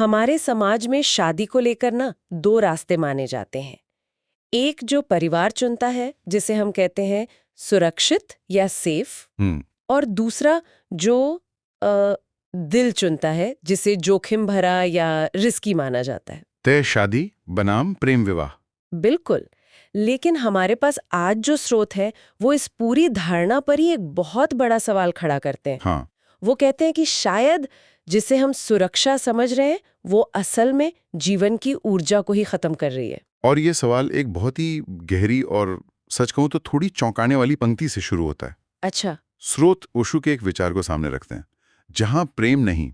हमारे समाज में शादी को लेकर ना दो रास्ते माने जाते हैं। एक जो परिवार चुनता है, जिसे हम कहते हैं सुरक्षित या सेफ, और दूसरा जो अ, दिल चुनता है, जिसे जोखिम भरा या रिस्की माना जाता है। तय शादी बनाम प्रेम विवाह। बिल्कुल। लेकिन हमारे पास आज जो स्रोत है वो इस पूरी धारणा पर ही एक बहुत बड़ा सवाल खड़ा करते हैं। हाँ। वो कहते हैं कि शायद जिसे हम सुरक्षा समझ रहे हैं वो असल में जीवन की ऊर्जा को ही खत्म कर रही है। और ये सवाल एक बहुत ही गहरी और सच कहूं तो थोड़ी चौंकाने वाली पंक्ति से शुरू होता है। अच्छा। स्रोत ओशो के एक विचार को सामने रखते हैं। जहां प्रेम नहीं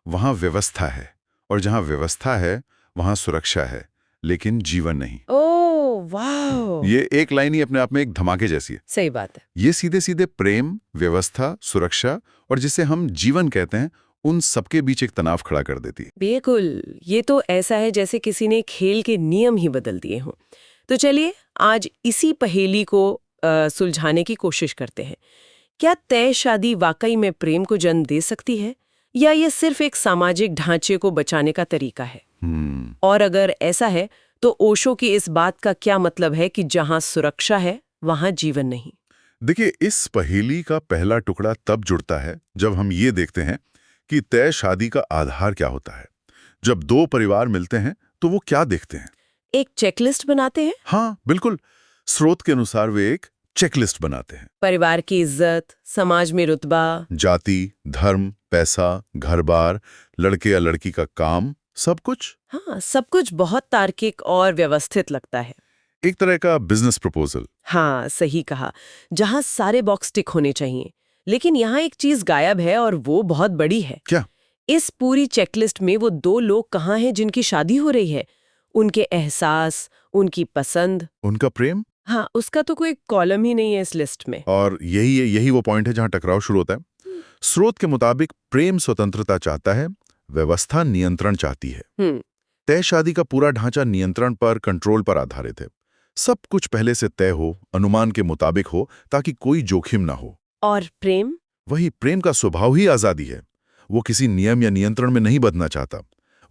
वहां व्यवस्था है, और जहां व्यवस्था है वहां सुरक्षा है, लेकिन जीवन नहीं। ओह वाह, ये एक लाइन ही अपने आप में एक धमाके जैसी है। सही बात है। ये सीधे सीधे प्रेम, व्यवस्था, सुरक्षा और जिसे हम जीवन कहते हैं उन सबके बीच एक तनाव खड़ा कर देती है। बिल्कुल, ये तो ऐसा है जैसे किसी ने खेल के नियम ही बदल दिए हों। तो चलिए आज इसी पहेली को सुलझाने की कोशिश करते हैं। क्या तय शादी वाकई में प्रेम को जन्म दे सकती है, या ये सिर्फ एक सामाजिक ढांचे को बचाने का तरीका है? और अगर ऐसा है तो ओशो की इस बात का क्या मतलब है कि जहां सुरक्षा है वहां जीवन नहीं? देखिए, इस पहेली का पहला टुकड़ा तब जुड़ता है जब हम ये देखते हैं कि तय शादी का आधार क्या होता है। जब दो परिवार मिलते हैं तो वो क्या देखते हैं? एक चेकलिस्ट बनाते हैं। हाँ बिल्कुल, स्रोत के अनुसार वे एक चेकलिस्ट बनाते हैं। परिवार की इज्जत, समाज में रुतबा, जाति, धर्म, पैसा, घर-बार, लड़के या लड़की का काम, सब कुछ। हाँ, सब कुछ बहुत तार्किक और व्यवस्थित लगता है। एक तरह का बिजनेस प्रपोजल। हाँ, सही कहा, जहां सारे बॉक्स टिक होने चाहिए। लेकिन यहाँ एक चीज गायब है और वो बहुत बड़ी है। क्या? इस पूरी चेकलिस्ट में वो दो लोग कहाँ हैं जिनकी शादी हो रही है? उनके एहसास, उनकी पसंद, उनका प्रेम। हाँ, उसका तो कोई कॉलम ही नहीं है इस लिस्ट में। और यही वो पॉइंट है जहां टकराव शुरू होता है। स्रोत के मुताबिक प्रेम स्वतंत्रता चाहता है, व्यवस्था नियंत्रण चाहती है। तय शादी का पूरा ढांचा नियंत्रण पर, कंट्रोल पर आधारित है। सब कुछ पहले से तय हो, अनुमान के मुताबिक हो, ताकि कोई जोखिम ना हो। और प्रेम? वही, प्रेम का स्वभाव ही आजादी है। वो किसी नियम या नियंत्रण में नहीं बदलना चाहता।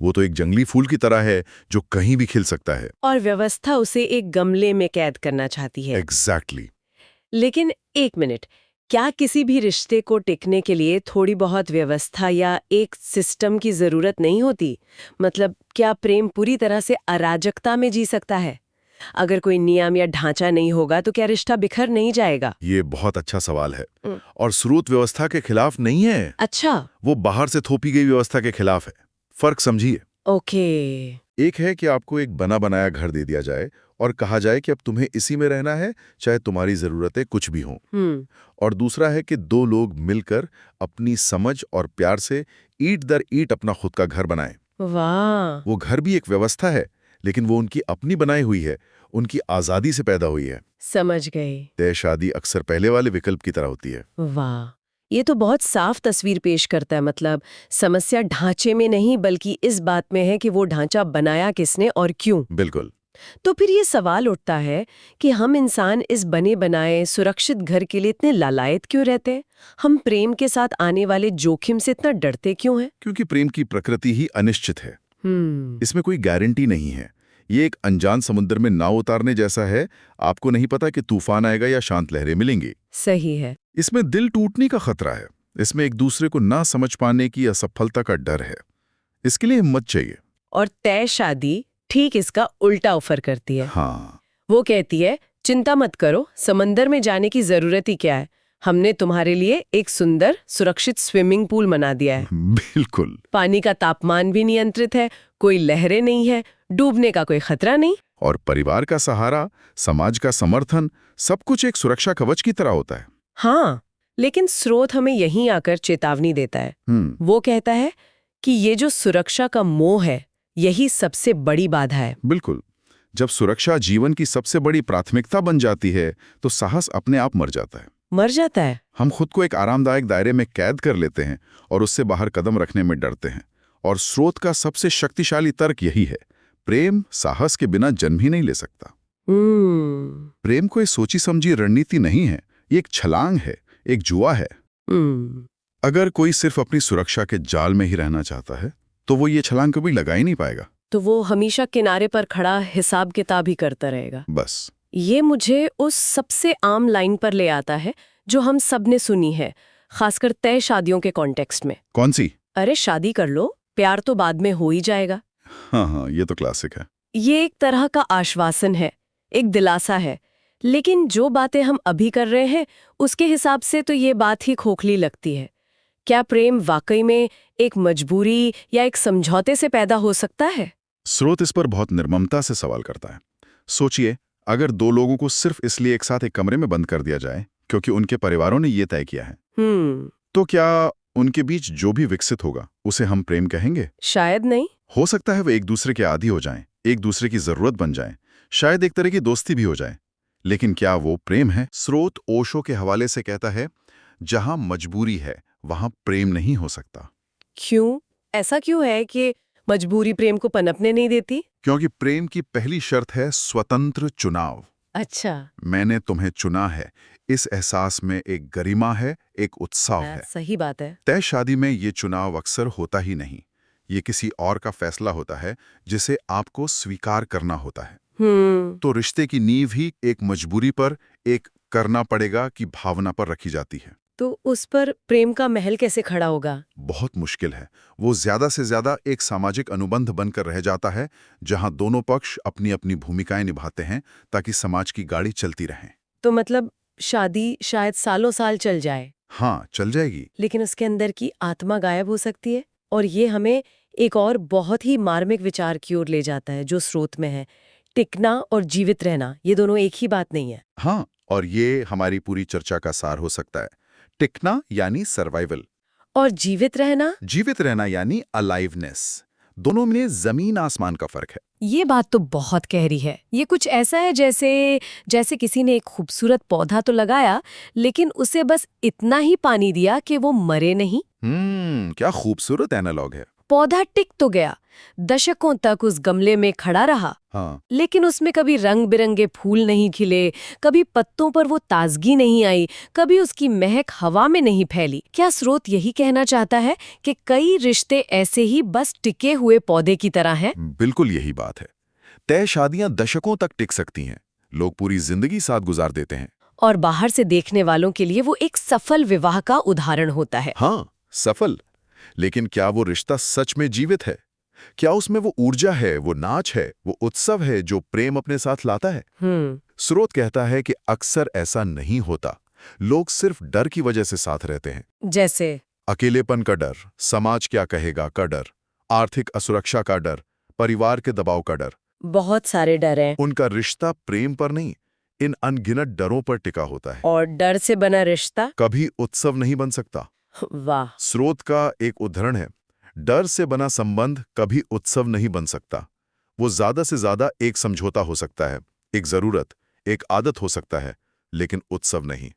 वो तो एक जंगली फूल की तरह है जो कहीं भी खिल सकता है। और व्यवस्था उसे एक गमले में कैद करना चाहती है। एग्जैक्टली। लेकिन एक मिनट, क्या किसी भी रिश्ते को टिकने के लिए थोड़ी बहुत व्यवस्था या एक सिस्टम की जरूरत नहीं होती? मतलब क्या प्रेम पूरी तरह से अराजकता में जी सकता है? अगर कोई नियम या ढांचा नहीं होगा तो क्या रिश्ता बिखर नहीं जाएगा? ये बहुत अच्छा सवाल है। और स्रोत व्यवस्था के खिलाफ नहीं है। अच्छा। वो बाहर से थोपी गई व्यवस्था के खिलाफ है। फर्क समझिए। ओके। एक है कि आपको एक बना बनाया घर दे दिया जाए और कहा जाए कि अब तुम्हें इसी में रहना है, चाहे तुम्हारी जरूरतें कुछ भी हों। और दूसरा है कि दो लोग मिलकर अपनी समझ और प्यार से ईंट दर ईंट अपना खुद का घर बनाएं। वाह। वो घर भी एक व्यवस्था है, लेकिन वो उनकी अपनी बनाई हुई है, उनकी आजादी से पैदा हुई है। समझ गए। तय शादी अक्सर पहले वाले विकल्प की तरह होती है। वाह, ये तो बहुत साफ तस्वीर पेश करता है। मतलब समस्या ढांचे में नहीं बल्कि इस बात में है कि वो ढांचा बनाया किसने और क्यों। बिल्कुल। तो फिर ये सवाल उठता है कि हम इंसान इस बने बनाए सुरक्षित घर के लिए इतने लालायत क्यों रहते हैं? हम प्रेम के साथ आने वाले जोखिम से इतना डरते क्यों हैं? क्योंकि प्रेम की प्रकृति ही अनिश्चित है। इसमें कोई गारंटी नहीं है। ये एक अनजान समुद्र में नाव उतारने जैसा है। आपको नहीं पता कि तूफान आएगा या शांत लहरें मिलेंगी। सही है। इसमें दिल टूटने का खतरा है। इसमें एक दूसरे को ना समझ पाने की असफलता का डर है। इसके लिए हिम्मत चाहिए। और तय शादी ठीक इसका उल्टा ऑफर करती है। हाँ। वो कहती है, चिंता मत करो, समंदर में जाने की जरूरत ही क्या है, हमने तुम्हारे लिए एक सुंदर सुरक्षित स्विमिंग पूल बना दिया है। बिल्कुल। पानी का तापमान भी नियंत्रित है, कोई लहरें नहीं है, डूबने का कोई खतरा नहीं। और परिवार का सहारा, समाज का समर्थन, सब कुछ एक सुरक्षा कवच की तरह होता है। हाँ, लेकिन स्रोत हमें यहीं आकर चेतावनी देता है। वो कहता है कि ये जो सुरक्षा का मोह है, यही सबसे बड़ी बाधा है। बिल्कुल। जब सुरक्षा जीवन की सबसे बड़ी प्राथमिकता बन जाती है तो साहस अपने आप मर जाता है। मर जाता है। हम खुद को एक आरामदायक दायरे में कैद कर लेते हैं और उससे बाहर कदम रखने में डरते हैं। और स्रोत का सबसे शक्तिशाली तर्क यही है, प्रेम साहस के बिना जन्म ही नहीं ले सकता। प्रेम कोई सोची समझी रणनीति नहीं है, ये एक छलांग है, एक जुआ है। अगर कोई सिर्फ अपनी सुरक्षा के जाल में ही रहना चाहता है तो वो ये छलांग कभी लगा ही नहीं पाएगा। तो वो हमेशा किनारे पर खड़ा हिसाब किताब ही करता रहेगा। बस। ये मुझे उस सबसे आम लाइन पर ले आता है जो हम सब ने सुनी है, खासकर तय शादियों के कॉन्टेक्स्ट में। कौन सी? अरे शादी कर लो, प्यार तो बाद में हो ही जाएगा। हाँ, ये तो क्लासिक है। ये एक तरह का आश्वासन है, एक दिलासा है, लेकिन जो बातें हम अभी कर रहे हैं उसके हिसाब से तो ये बात ही खोखली लगती है। क्या प्रेम वाकई में एक मजबूरी या एक समझौते से पैदा हो सकता है? स्रोत इस पर बहुत निर्ममता से सवाल करता है। सोचिए, अगर दो लोगों को सिर्फ इसलिए एक साथ एक कमरे में बंद कर दिया जाए क्योंकि उनके परिवारों ने ये तय किया है, तो क्या उनके बीच जो भी विकसित होगा उसे हम प्रेम कहेंगे? शायद नहीं। हो सकता है वे एक दूसरे के आदी हो जाएं, एक दूसरे की जरूरत बन जाएं, शायद एक तरह की दोस्ती भी हो जाए, लेकिन क्या वो प्रेम है? स्रोत ओशो के हवाले से कहता है, जहां मजबूरी है वहां प्रेम नहीं हो सकता। क्यों? ऐसा क्यों है कि मजबूरी प्रेम को पनपने नहीं देती? क्योंकि प्रेम की पहली शर्त है स्वतंत्र चुनाव। अच्छा। मैंने तुम्हें चुना है, इस एहसास में एक गरिमा है, एक उत्साह है। सही बात है। तय शादी में ये चुनाव अक्सर होता ही नहीं, ये किसी और का फैसला होता है जिसे आपको स्वीकार करना होता है। तो रिश्ते की नींव ही एक मजबूरी पर, एक करना पड़ेगा की भावना पर रखी जाती है। तो उस पर प्रेम का महल कैसे खड़ा होगा? बहुत मुश्किल है। वो ज्यादा से ज्यादा एक सामाजिक अनुबंध बनकर रह जाता है, जहां दोनों पक्ष अपनी अपनी भूमिकाएं निभाते हैं ताकि समाज की गाड़ी चलती रहे। तो मतलब शादी शायद सालों साल चल जाए। हाँ, चल जाएगी, लेकिन उसके अंदर की आत्मा गायब हो सकती है। और ये हमें एक और बहुत ही मार्मिक विचार की ओर ले जाता है जो स्रोत में है। टिकना और जीवित रहना, ये दोनों एक ही बात नहीं है। हाँ, और ये हमारी पूरी चर्चा का सार हो सकता है। टिकना यानी सर्वाइवल, और जीवित रहना यानी अलाइवनेस। दोनों में जमीन आसमान का फर्क है। ये बात तो बहुत गहरी है। ये कुछ ऐसा है जैसे किसी ने एक खूबसूरत पौधा तो लगाया, लेकिन उसे बस इतना ही पानी दिया कि वो मरे नहीं। क्या खूबसूरत एनालॉग है। पौधा टिक तो गया, दशकों तक उस गमले में खड़ा रहा। हाँ। लेकिन उसमें कभी रंग बिरंगे फूल नहीं खिले, कभी पत्तों पर वो ताजगी नहीं आई, कभी उसकी महक हवा में नहीं फैली। क्या स्रोत यही कहना चाहता है कि कई रिश्ते ऐसे ही बस टिके हुए पौधे की तरह हैं? बिल्कुल यही बात है। तय शादियां दशकों तक टिक सकती हैं, लोग पूरी जिंदगी साथ गुजार देते हैं, और बाहर से देखने वालों के लिए वो एक सफल विवाह का उदाहरण होता है। हाँ, सफल। लेकिन क्या वो रिश्ता सच में जीवित है? क्या उसमें वो ऊर्जा है, वो नाच है, वो उत्सव है जो प्रेम अपने साथ लाता है? स्रोत कहता है कि अक्सर ऐसा नहीं होता। लोग सिर्फ डर की वजह से साथ रहते हैं। जैसे अकेलेपन का डर, समाज क्या कहेगा का डर, आर्थिक असुरक्षा का डर, परिवार के दबाव का डर। बहुत सारे डर हैं। उनका रिश्ता प्रेम पर नहीं, इन अनगिनत डरों पर टिका होता है। और डर से बना रिश्ता कभी उत्सव नहीं बन सकता। वाह। स्रोत का एक उदाहरण है, डर से बना संबंध कभी उत्सव नहीं बन सकता। वो ज्यादा से ज्यादा एक समझौता हो सकता है, एक जरूरत, एक आदत हो सकता है, लेकिन उत्सव नहीं।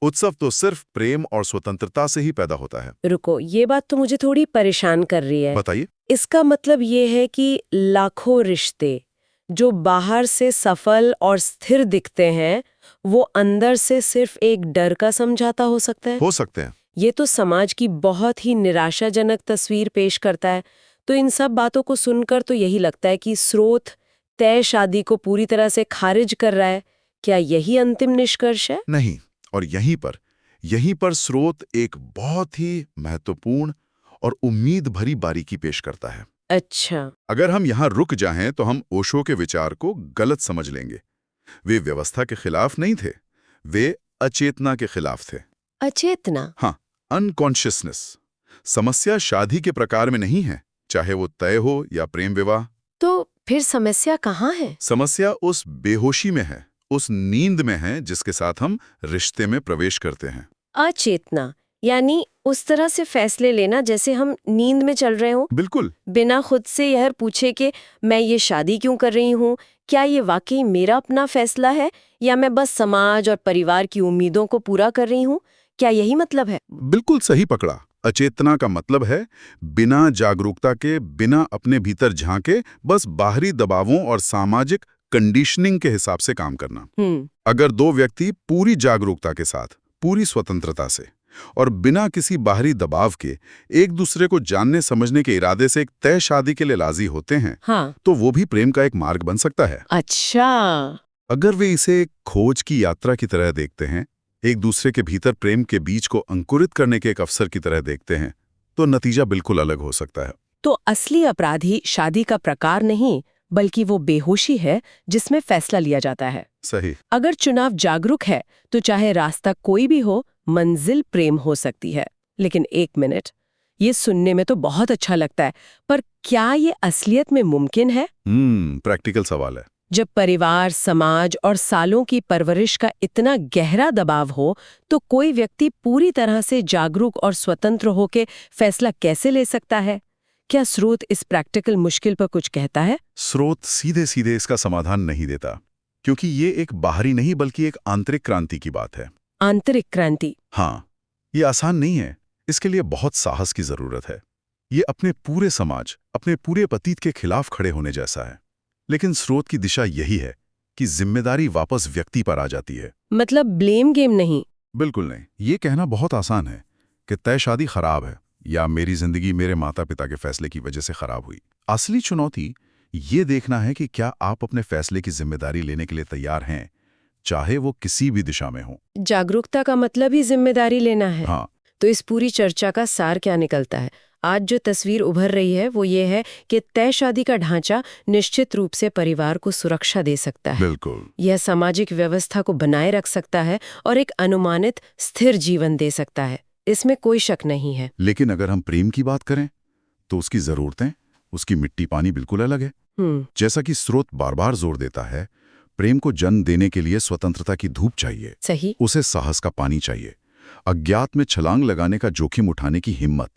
उत्सव तो सिर्फ प्रेम और स्वतंत्रता से ही पैदा होता है। रुको, ये बात तो मुझे थोड़ी परेशान कर रही है। बताइए। इसका मतलब ये है कि लाखों रिश्ते जो बाहर से सफल और स्थिर दिखते हैं, वो अंदर से सिर्फ एक डर का समझौता हो सकता है? हो सकते हैं। ये तो समाज की बहुत ही निराशाजनक तस्वीर पेश करता है। तो इन सब बातों को सुनकर तो यही लगता है कि स्रोत तय शादी को पूरी तरह से खारिज कर रहा है। क्या यही अंतिम निष्कर्ष है? नहीं, और यहीं पर स्रोत एक बहुत ही महत्वपूर्ण और उम्मीद भरी बारीकी पेश करता है। अच्छा। अगर हम यहाँ रुक जाएं तो हम ओशो के विचार को गलत समझ लेंगे। वे व्यवस्था के खिलाफ नहीं थे, वे अचेतना के खिलाफ थे। अचेतना? हाँ, अनकॉन्शियसनेस। समस्या शादी के प्रकार में नहीं है, चाहे वो तय हो या प्रेम विवाह। तो फिर समस्या कहाँ है? समस्या उस बेहोशी में है, उस नींद में है जिसके साथ हम रिश्ते में प्रवेश करते हैं। अचेतना यानी उस तरह से फैसले लेना जैसे हम नींद में चल रहे हों। बिल्कुल। बिना खुद से यह पूछे कि मैं ये शादी क्यों कर रही हूँ, क्या ये वाकई मेरा अपना फैसला है या मैं बस समाज और परिवार की उम्मीदों को पूरा कर रही हूँ? क्या यही मतलब है? बिल्कुल सही पकड़ा। अचेतना का मतलब है बिना जागरूकता के, बिना अपने भीतर झांके, बस बाहरी दबावों और सामाजिक कंडीशनिंग के हिसाब से काम करना। अगर दो व्यक्ति पूरी जागरूकता के साथ, पूरी स्वतंत्रता से, और बिना किसी बाहरी दबाव के एक दूसरे को जानने समझने के इरादे से एक तय शादी के लिए राजी होते हैं, हाँ। तो वो भी प्रेम का एक मार्ग बन सकता है। अच्छा। अगर वे इसे एक खोज की यात्रा की तरह देखते हैं, एक दूसरे के भीतर प्रेम के बीज को अंकुरित करने के एक अवसर की तरह देखते हैं, तो नतीजा बिल्कुल अलग हो सकता है। तो असली अपराधी शादी का प्रकार नहीं, बल्कि वो बेहोशी है जिसमें फैसला लिया जाता है। सही। अगर चुनाव जागरूक है तो चाहे रास्ता कोई भी हो, मंजिल प्रेम हो सकती है। लेकिन एक मिनट, ये सुनने में तो बहुत अच्छा लगता है, पर क्या ये असलियत में मुमकिन है? प्रैक्टिकल सवाल है। जब परिवार, समाज और सालों की परवरिश का इतना गहरा दबाव हो, तो कोई व्यक्ति पूरी तरह से जागरूक और स्वतंत्र होकर फैसला कैसे ले सकता है? क्या स्रोत इस प्रैक्टिकल मुश्किल पर कुछ कहता है? स्रोत सीधे सीधे इसका समाधान नहीं देता, क्योंकि ये एक बाहरी नहीं बल्कि एक आंतरिक क्रांति की बात है। आंतरिक क्रांति? हाँ, ये आसान नहीं है। इसके लिए बहुत साहस की जरूरत है। ये अपने पूरे समाज, अपने पूरे अतीत के खिलाफ खड़े होने जैसा है। लेकिन स्रोत की दिशा यही है कि जिम्मेदारी वापस व्यक्ति पर आ जाती है। मतलब ब्लेम गेम नहीं? बिल्कुल नहीं। ये कहना बहुत आसान है कि तय शादी खराब है या मेरी जिंदगी मेरे माता पिता के फैसले की वजह से खराब हुई। असली चुनौती ये देखना है कि क्या आप अपने फैसले की जिम्मेदारी लेने के लिए तैयार हैं, चाहे वो किसी भी दिशा में हो। जागरूकता का मतलब ही जिम्मेदारी लेना है। हाँ। तो इस पूरी चर्चा का सार क्या निकलता है? आज जो तस्वीर उभर रही है वो ये है कि तय शादी का ढांचा निश्चित रूप से परिवार को सुरक्षा दे सकता है। बिल्कुल। यह सामाजिक व्यवस्था को बनाए रख सकता है और एक अनुमानित स्थिर जीवन दे सकता है, इसमें कोई शक नहीं है। लेकिन अगर हम प्रेम की बात करें तो उसकी जरूरतें, उसकी मिट्टी पानी बिल्कुल अलग है। जैसा कि स्रोत बार बार जोर देता है, प्रेम को जन्म देने के लिए स्वतंत्रता की धूप चाहिए। सही। उसे साहस का पानी चाहिए, अज्ञात में छलांग लगाने का जोखिम उठाने की हिम्मत,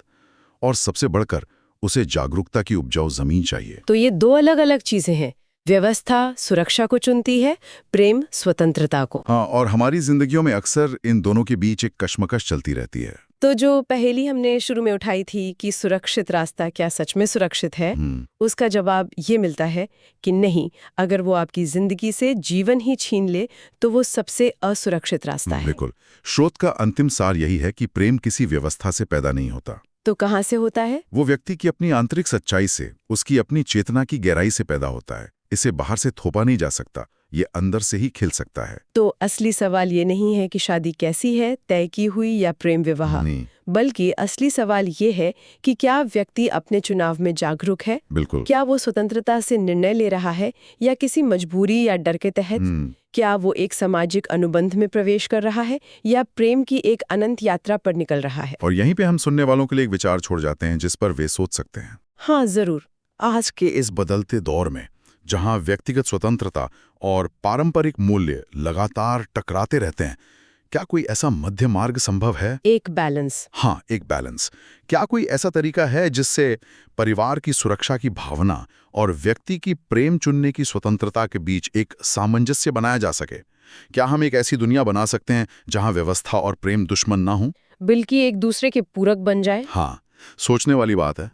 और सबसे बढ़कर उसे जागरूकता की उपजाऊ जमीन चाहिए। तो ये दो अलग अलग चीजें हैं। व्यवस्था सुरक्षा को चुनती है, प्रेम स्वतंत्रता को। हाँ, और हमारी जिंदगियों में अक्सर इन दोनों के बीच एक कश्मकश चलती रहती है। तो जो पहेली हमने शुरू में उठाई थी कि सुरक्षित रास्ता क्या सच में सुरक्षित है, उसका जवाब ये मिलता है कि नहीं। अगर वो आपकी जिंदगी से जीवन ही छीन ले तो वो सबसे असुरक्षित रास्ता है। बिल्कुल। स्रोत का अंतिम सार यही है कि प्रेम किसी व्यवस्था से पैदा नहीं होता। तो कहाँ से होता है? वो व्यक्ति की अपनी आंतरिक सच्चाई से, उसकी अपनी चेतना की गहराई से पैदा होता है। इसे बाहर से थोपा नहीं जा सकता, ये अंदर से ही खिल सकता है। तो असली सवाल ये नहीं है कि शादी कैसी है, तय की हुई या प्रेम विवाह, बल्कि असली सवाल ये है कि क्या व्यक्ति अपने चुनाव में जागरूक है? बिल्कुल। क्या वो स्वतंत्रता से निर्णय ले रहा है या किसी मजबूरी या डर के तहत? क्या वो एक सामाजिक अनुबंध में प्रवेश कर रहा है या प्रेम की एक अनंत यात्रा पर निकल रहा है? और यहीं पे हम सुनने वालों के लिए एक विचार छोड़ जाते हैं जिस पर वे सोच सकते हैं। हाँ, जरूर। आज के इस बदलते दौर में, जहां व्यक्तिगत स्वतंत्रता और पारंपरिक मूल्य लगातार टकराते रहते हैं, क्या कोई ऐसा मध्य मार्ग संभव है? एक बैलेंस। हाँ, एक बैलेंस। क्या कोई ऐसा तरीका है जिससे परिवार की सुरक्षा की भावना और व्यक्ति की प्रेम चुनने की स्वतंत्रता के बीच एक सामंजस्य बनाया जा सके? क्या हम एक ऐसी दुनिया बना सकते हैं जहां व्यवस्था और प्रेम दुश्मन ना हो, बल्कि एक दूसरे के पूरक बन जाए? हाँ, सोचने वाली बात है।